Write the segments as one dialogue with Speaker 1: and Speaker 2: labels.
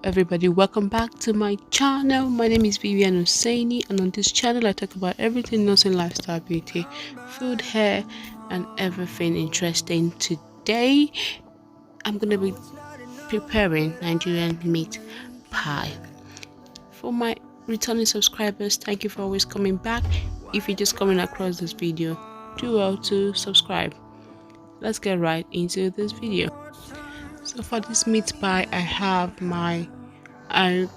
Speaker 1: everybody, welcome back to my channel. My name is Vivianoseni, and on this channel I talk about everything nursing, lifestyle, beauty, food, hair, and everything interesting. Today I'm gonna be preparing Nigerian meat pie. For my returning subscribers, thank you for always coming back. If you're just coming across this video, do well to subscribe. Let's get right into this video. So for this meat pie, I have my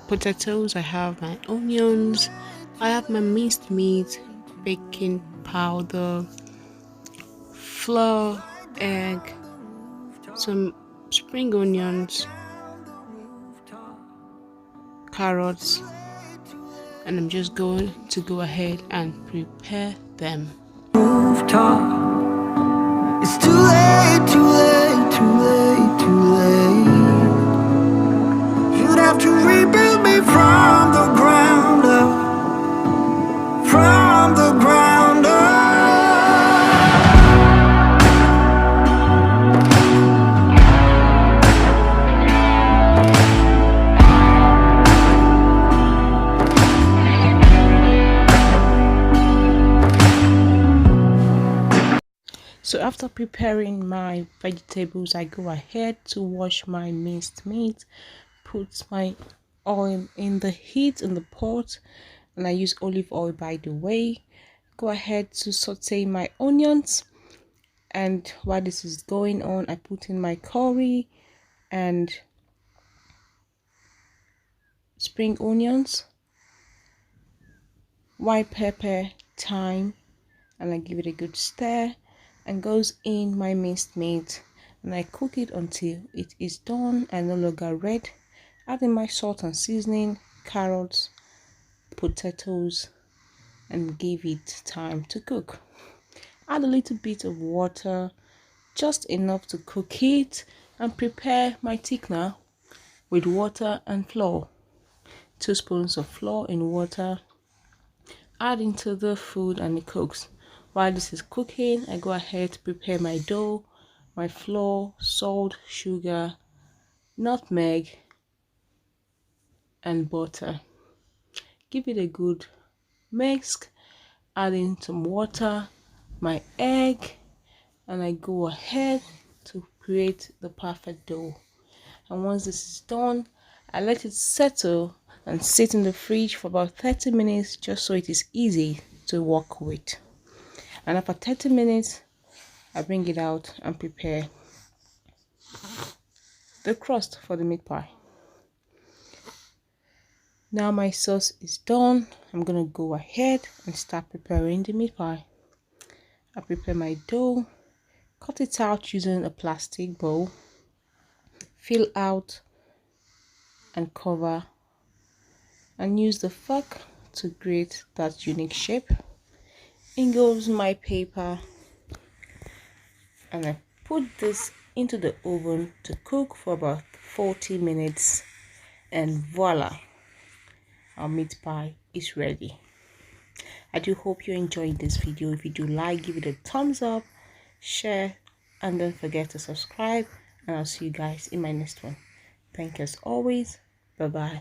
Speaker 1: potatoes, I have my onions, I have my minced meat, baking powder, flour, egg, some spring onions, carrots, and I'm just going to go ahead and prepare them.
Speaker 2: It's too late, too late, too late, too late. You'd have to rebuild me from the ground up, from the ground up.
Speaker 1: So after preparing my vegetables, I go ahead to wash my minced meat, put my oil in the heat in the pot, and I use olive oil, by the way. Go ahead to saute my onions, and while this is going on, I put in my curry and spring onions, white pepper, thyme, and I give it a good stir, and goes in my minced meat, and I cook it until it is done and no longer red. Add in my salt and seasoning, carrots, potatoes, and give it time to cook. Add a little bit of water, just enough to cook it, and prepare my thickener with water and flour. 2 spoons of flour in water, add into the food, and it cooks. While this is cooking, I go ahead to prepare my dough, my flour, salt, sugar, nutmeg, and butter. Give it a good mix, add in some water, my egg, and I go ahead to create the perfect dough. And once this is done, I let it settle and sit in the fridge for about 30 minutes, just so it is easy to work with. And after 30 minutes, I bring it out and prepare the crust for the meat pie. Now my sauce is done. I'm gonna go ahead and start preparing the meat pie. I prepare my dough, cut it out using a plastic bowl, fill out and cover, and use the fork to create that unique shape. In goes my paper, and I put this into the oven to cook for about 40 minutes, and voila, our meat pie is ready. I do hope you enjoyed this video. If you do like, give it a thumbs up, share, and don't forget to subscribe, and I'll see you guys in my next one. Thank you as always. Bye bye.